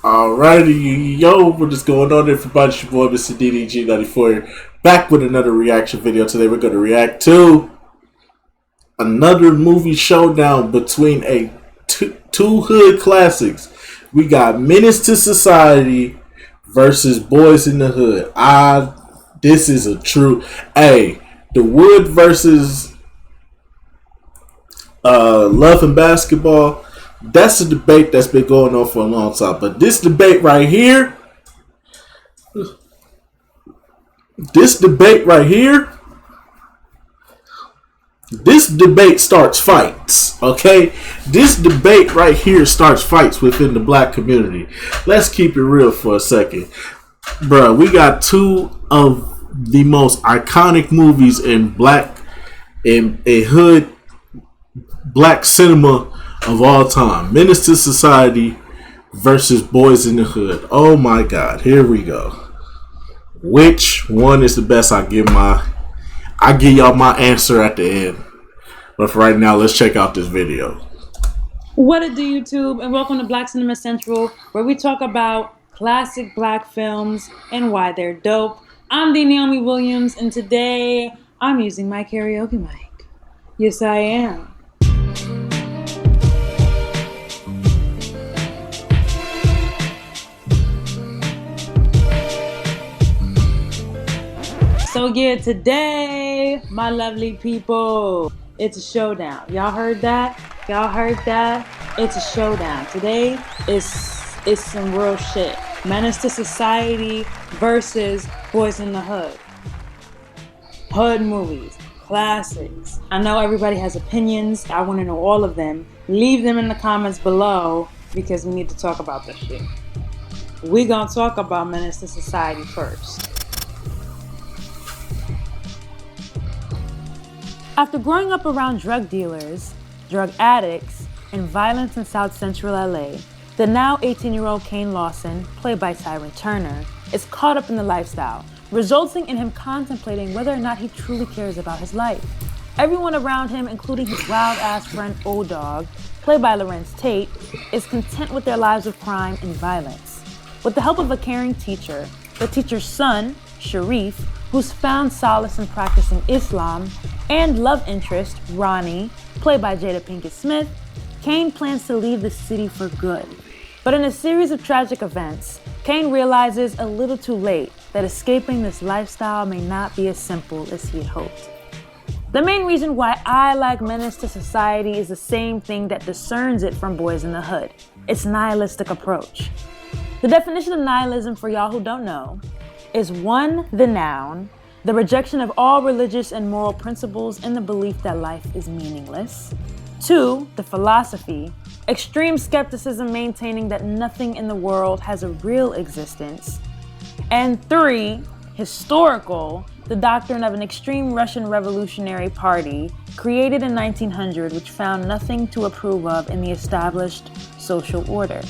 Alrighty, yo, what is going on everybody? It's your boy Mr. DDG94 back with another reaction video. Today we're going to react to another movie showdown between two hood classics. We got Menace to Society versus Boyz in the Hood. This is a true, the Wood versus Love and Basketball. That's a debate that's been going on for a long time. But this debate right here, this debate starts fights. Okay? This debate right here starts fights within the black community. Let's keep it real for a second. Bruh, we got two of the most iconic movies in hood black cinema of all time. Menace to Society versus Boyz in the Hood. Oh my god, here we go. Which one is the best? I give y'all my answer at the end. But for right now, let's check out this video. What it do, YouTube, and welcome to Black Cinema Central, where we talk about classic black films and why they're dope. I'm D. Naomi Williams, and today I'm using my karaoke mic. Yes, I am. So yeah, today, my lovely people, it's a showdown. Y'all heard that? Y'all heard that? It's a showdown. Today is some real shit. Menace to Society versus Boyz in the Hood. Hood movies, classics. I know everybody has opinions. I want to know all of them. Leave them in the comments below because we need to talk about this shit. We gonna talk about Menace to Society first. After growing up around drug dealers, drug addicts, and violence in South Central LA, the now 18-year-old Kane Lawson, played by Tyron Turner, is caught up in the lifestyle, resulting in him contemplating whether or not he truly cares about his life. Everyone around him, including his wild-ass friend O-Dog, played by Lorenz Tate, is content with their lives of crime and violence. With the help of a caring teacher, the teacher's son, Sharif, who's found solace in practicing Islam, and love interest, Ronnie, played by Jada Pinkett Smith, Kane plans to leave the city for good. But in a series of tragic events, Kane realizes a little too late that escaping this lifestyle may not be as simple as he had hoped. The main reason why I like Menace to Society is the same thing that discerns it from Boyz in the Hood: its nihilistic approach. The definition of nihilism, for y'all who don't know, is 1, the noun, the rejection of all religious and moral principles and the belief that life is meaningless. 2, the philosophy, extreme skepticism maintaining that nothing in the world has a real existence. And 3, historical, the doctrine of an extreme Russian revolutionary party created in 1900 which found nothing to approve of in the established social order.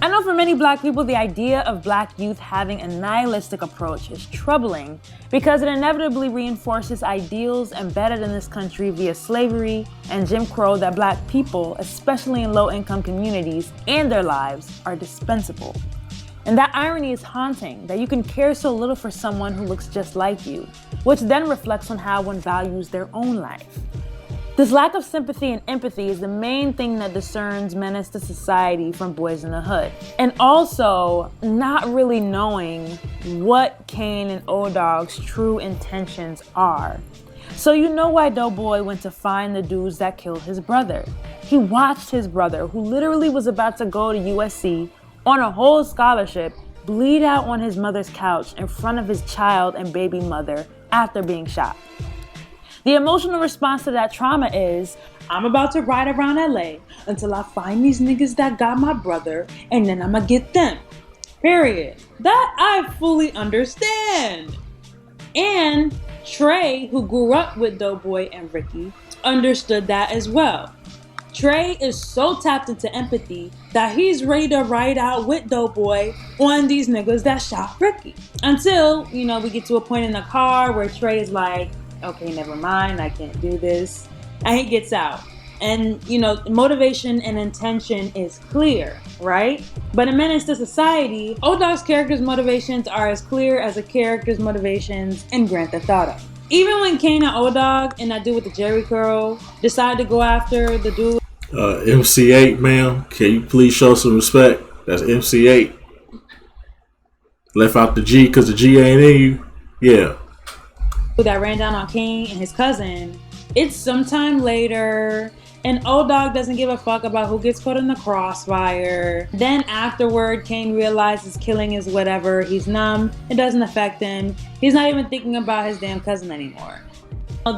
I know for many black people, the idea of black youth having a nihilistic approach is troubling because it inevitably reinforces ideals embedded in this country via slavery and Jim Crow that black people, especially in low-income communities and their lives, are dispensable. And that irony is haunting, that you can care so little for someone who looks just like you, which then reflects on how one values their own life. This lack of sympathy and empathy is the main thing that discerns Menace to Society from Boyz in the Hood. And also, not really knowing what Kane and O-Dog's true intentions are. So you know why Doughboy went to find the dudes that killed his brother. He watched his brother, who literally was about to go to USC on a whole scholarship, bleed out on his mother's couch in front of his child and baby mother after being shot. The emotional response to that trauma is, I'm about to ride around LA until I find these niggas that got my brother, and then I'ma get them. Period. That I fully understand. And Trey, who grew up with Doughboy and Ricky, understood that as well. Trey is so tapped into empathy that he's ready to ride out with Doughboy on these niggas that shot Ricky. Until, we get to a point in the car where Trey is like, okay, never mind, I can't do this. And he gets out. And, you know, motivation and intention is clear, right? But in Menace to Society, O-Dog's character's motivations are as clear as a character's motivations in Grand Theft Auto. Even when Kane and O-Dog and that dude with the Jerry curl decide to go after the dude. MC8, ma'am, can you please show some respect? That's MC8. Left out the G because the G ain't in you. Yeah. That ran down on Kane and his cousin. It's sometime later, and O-Dog doesn't give a fuck about who gets caught in the crossfire. Then afterward, Kane realizes killing is whatever. He's numb. It doesn't affect him. He's not even thinking about his damn cousin anymore.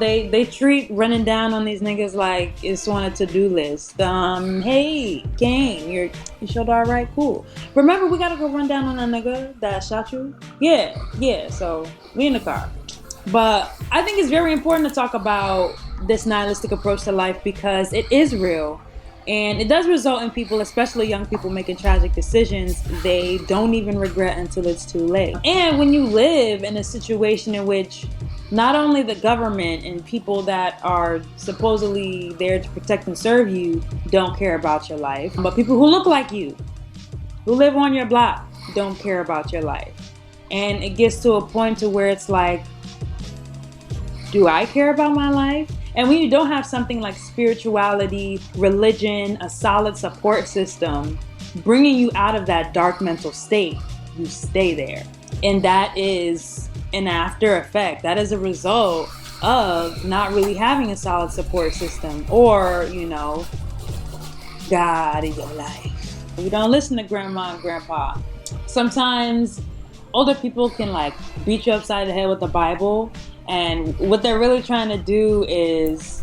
They treat running down on these niggas like it's on a to-do list. Hey, Kane, you showed all right, cool. Remember, we gotta go run down on that nigga that shot you? Yeah, so we in the car. But I think it's very important to talk about this nihilistic approach to life because it is real. And it does result in people, especially young people, making tragic decisions they don't even regret until it's too late. And when you live in a situation in which not only the government and people that are supposedly there to protect and serve you don't care about your life, but people who look like you, who live on your block, don't care about your life. And it gets to a point to where it's like, do I care about my life? And when you don't have something like spirituality, religion, a solid support system, bringing you out of that dark mental state, you stay there. And that is an after effect. That is a result of not really having a solid support system or, you know, God in your life. You don't listen to grandma and grandpa. Sometimes older people can like beat you upside the head with the Bible. And what they're really trying to do is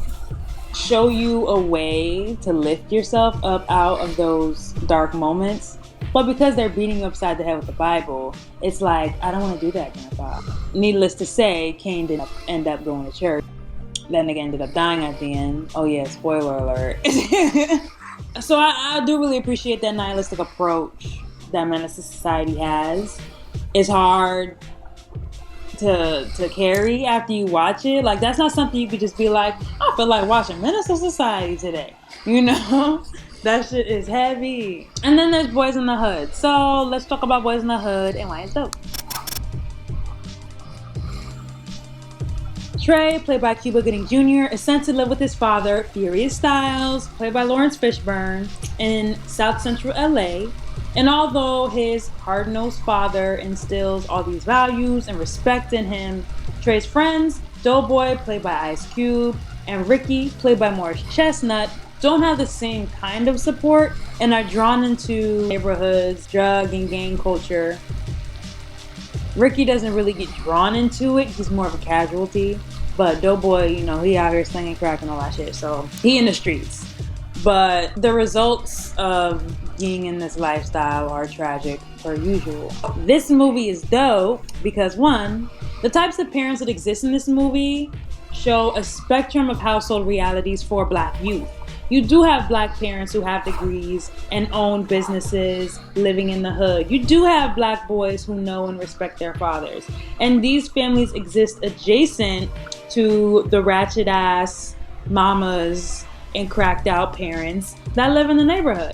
show you a way to lift yourself up out of those dark moments. But because they're beating you upside the head with the Bible, it's like, I don't want to do that, Grandpa. Needless to say, Cain didn't end up going to church. That nigga ended up dying at the end. Oh yeah, spoiler alert. So I do really appreciate that nihilistic approach that Menace to Society has. It's hard to carry after you watch it. Like, that's not something you could just be like, I feel like watching Menace to Society today. You know? That shit is heavy. And then there's Boyz in the Hood. So let's talk about Boyz in the Hood and why it's dope. Trey, played by Cuba Gooding Jr., is sent to live with his father, Furious Styles, played by Lawrence Fishburne, in South Central LA. And although his hard-nosed father instills all these values and respect in him, Trey's friends, Doughboy, played by Ice Cube, and Ricky, played by Morris Chestnut, don't have the same kind of support and are drawn into neighborhoods, drug and gang culture. Ricky doesn't really get drawn into it, he's more of a casualty. But Doughboy, you know, he out here slinging crack and all that shit, so he in the streets. But the results of being in this lifestyle are tragic per usual. This movie is dope because, one, the types of parents that exist in this movie show a spectrum of household realities for Black youth. You do have Black parents who have degrees and own businesses living in the hood. You do have Black boys who know and respect their fathers. And these families exist adjacent to the ratchet ass mamas and cracked out parents that live in the neighborhood.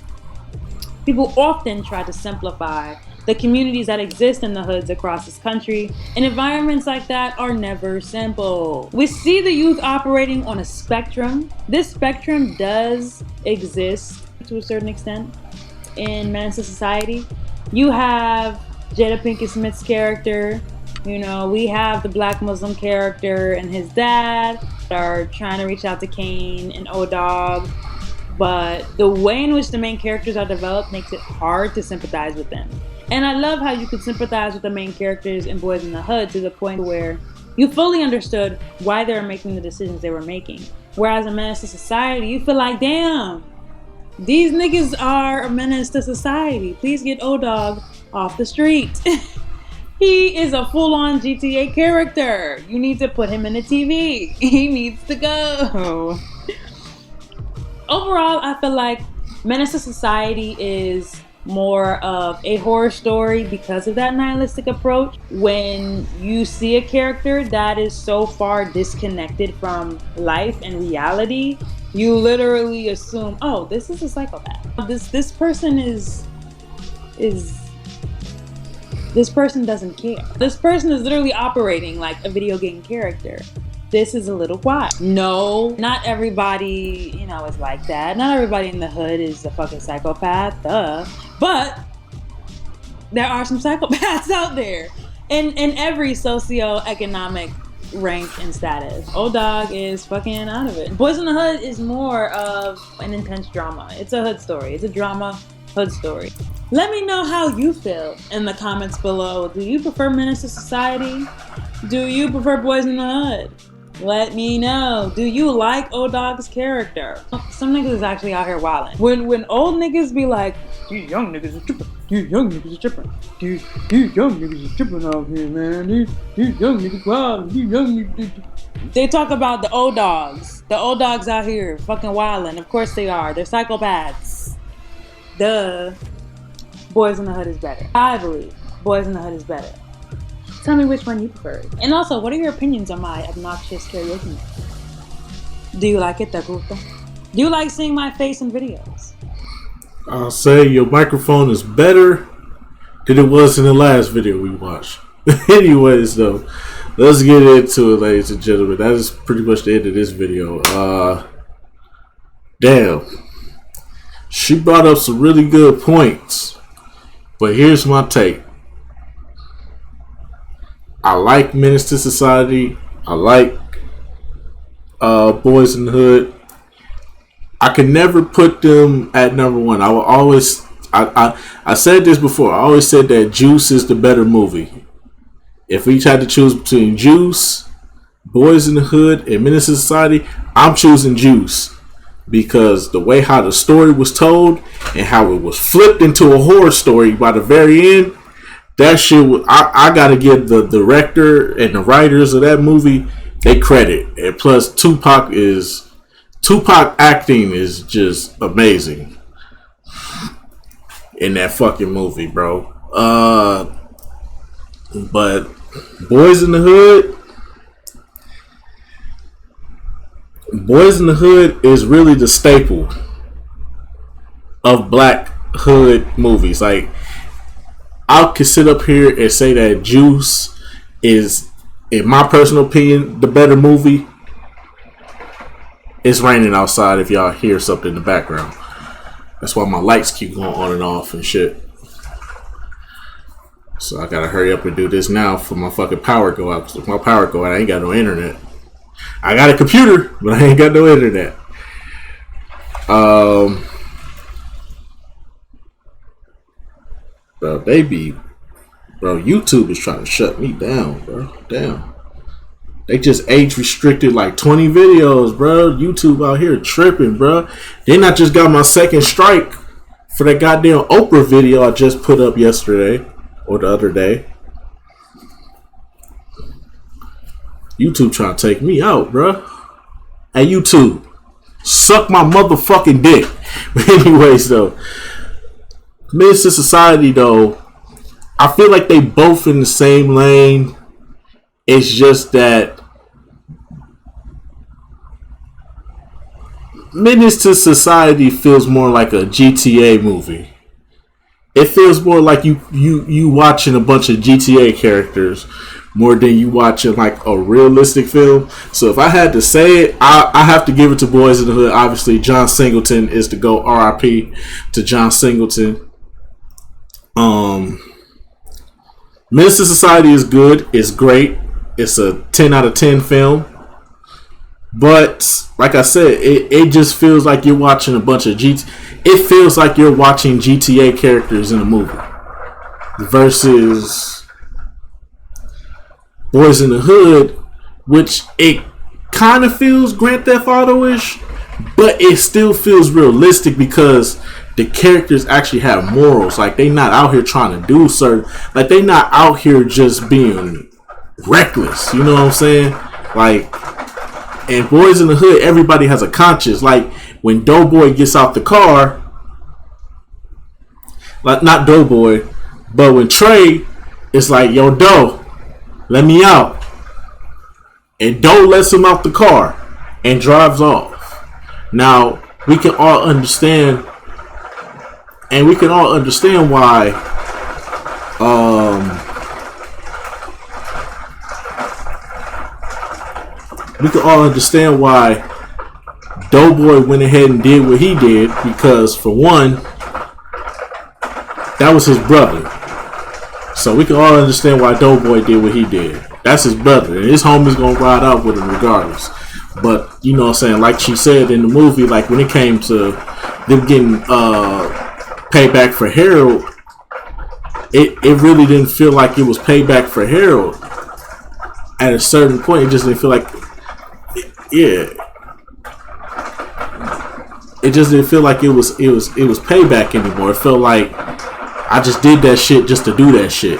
People often try to simplify the communities that exist in the hoods across this country, and environments like that are never simple. We see the youth operating on a spectrum. This spectrum does exist to a certain extent in Menace to Society. You have Jada Pinkett Smith's character, you know, we have the Black Muslim character and his dad that are trying to reach out to Kane and O-Dog, but the way in which the main characters are developed makes it hard to sympathize with them. And I love how you could sympathize with the main characters in Boyz in the Hood to the point where you fully understood why they were making the decisions they were making. Whereas in Menace to Society, you feel like, damn, these niggas are a menace to society. Please get O-Dog off the street. He is a full-on GTA character. You need to put him in the TV. He needs to go. Overall, I feel like Menace to Society is more of a horror story because of that nihilistic approach. When you see a character that is so far disconnected from life and reality, You literally assume, oh, this is a psychopath. This person is this person doesn't care. This person is literally operating like a video game character. This is a little wild. No, not everybody, is like that. Not everybody in the hood is a fucking psychopath, but there are some psychopaths out there in every socioeconomic rank and status. Old Dog is fucking out of it. Boyz in the Hood is more of an intense drama. It's a hood story. It's a drama hood story. Let me know how you feel in the comments below. Do you prefer Menace to Society? Do you prefer Boyz in the Hood? Let me know. Do you like Old Dog's character? Some niggas is actually out here wilding. When old niggas be like, these young niggas are tripping. These young niggas are tripping. These young niggas are tripping out here, man. These young niggas wild. These young niggas. They talk about the old dogs. The old dogs out here fucking wilding. Of course they are. They're psychopaths. Duh. Boyz in the Hood is better. I believe Boyz in the Hood is better. Tell me which one you prefer. And also, what are your opinions on my obnoxious karaoke night? Do you like it, Takuta? Do you like seeing my face in videos? I'll say your microphone is better than it was in the last video we watched. Anyways, though, let's get into it, ladies and gentlemen. That is pretty much the end of this video. Damn. She brought up some really good points. But here's my take. I like Menace to Society. I like Boyz in the Hood. I can never put them at number one. I will always. I said this before. I always said that Juice is the better movie. If we had to choose between Juice, Boyz in the Hood, and Menace to Society, I'm choosing Juice because the way how the story was told and how it was flipped into a horror story by the very end. That shit, I gotta give the director and the writers of that movie they credit. And plus, Tupac acting is just amazing in that fucking movie, bro. But Boyz in the Hood is really the staple of black hood movies. Like, I could sit up here and say that Juice is, in my personal opinion, the better movie. It's raining outside if y'all hear something in the background. That's why my lights keep going on and off and shit. So I gotta hurry up and do this now for my fucking power go out. Because if my power go out, I ain't got no internet. I got a computer, but I ain't got no internet. Bro, YouTube is trying to shut me down, bro. Damn. They just age restricted like 20 videos, bro. YouTube out here tripping, bro. Then I just got my second strike for that goddamn Oprah video I just put up yesterday or the other day. YouTube trying to take me out, bro. Hey, YouTube, suck my motherfucking dick. But anyways, though, Menace to Society, though, I feel like they both in the same lane. It's just that Menace to Society feels more like a GTA movie. It feels more like you watching a bunch of GTA characters more than you watching like a realistic film. So if I had to say it, I have to give it to Boyz in the Hood. Obviously, John Singleton is the GOAT. R.I.P. to John Singleton. Menace to Society is good. It's great. It's a 10 out of 10 film. But like I said, it just feels like you're watching a bunch of It feels like you're watching GTA characters in a movie versus Boyz in the Hood, which it kind of feels Grand Theft Auto-ish, but it still feels realistic because the characters actually have morals. Like, they not out here trying to do certain, like, they not out here just being reckless. You know what I'm saying? Like, in Boyz in the Hood, everybody has a conscience. Like, when Doughboy gets out the car, like, not Doughboy, but when Trey, it's like, yo, Doe, let me out. And Doe lets him out the car and drives off. Now we can all understand, and we can all understand why. We can all understand why Doughboy went ahead and did what he did, because for one, that was his brother. So we can all understand why Doughboy did what he did. That's his brother, and his homie's gonna ride out with him regardless. But you know what I'm saying, like she said in the movie, like when it came to them getting payback for Harold, it really didn't feel like it was payback for Harold. At a certain point, it just didn't feel like, yeah, it just didn't feel like it was payback anymore. It felt like I just did that shit just to do that shit.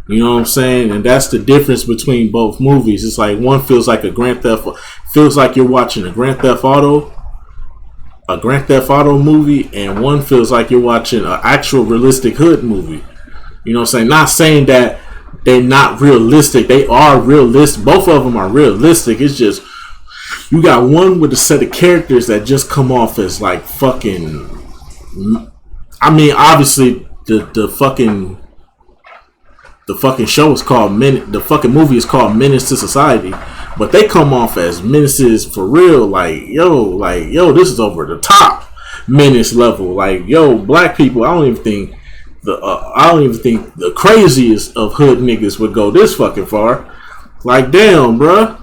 You know what I'm saying? And that's the difference between both movies. It's like one feels like feels like you're watching a Grand Theft Auto movie, and one feels like you're watching an actual realistic hood movie. You know what I'm saying? Not saying that they're not realistic. They are realistic. Both of them are realistic. It's just you got one with a set of characters that just come off as like fucking. I mean, obviously the fucking show is called the fucking movie is called Menace to Society, but they come off as menaces for real. Like yo, this is over the top menace level. Like yo, black people. I don't even think the craziest of hood niggas would go this fucking far. Like damn, bruh.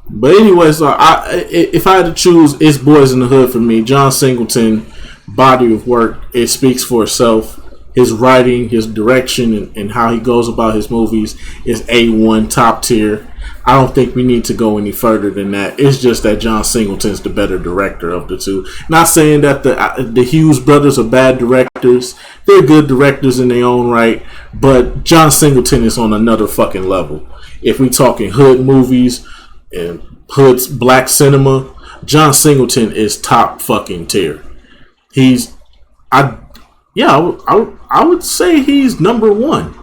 But anyway, so if I had to choose, it's Boyz in the Hood for me. John Singleton body of work, it speaks for itself. His writing, his direction, and how he goes about his movies is A1, top tier. I don't think we need to go any further than that. It's just that John Singleton's the better director of the two. Not saying that the Hughes brothers are bad directors. They're good directors in their own right. But John Singleton is on another fucking level. If we talking hood movies and hood's black cinema, John Singleton is top fucking tier. I would say he's number one.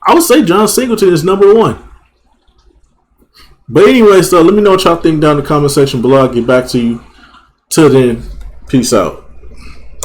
I would say John Singleton is number one. But anyway, so let me know what y'all think down in the comment section below. I'll get back to you. Till then, peace out.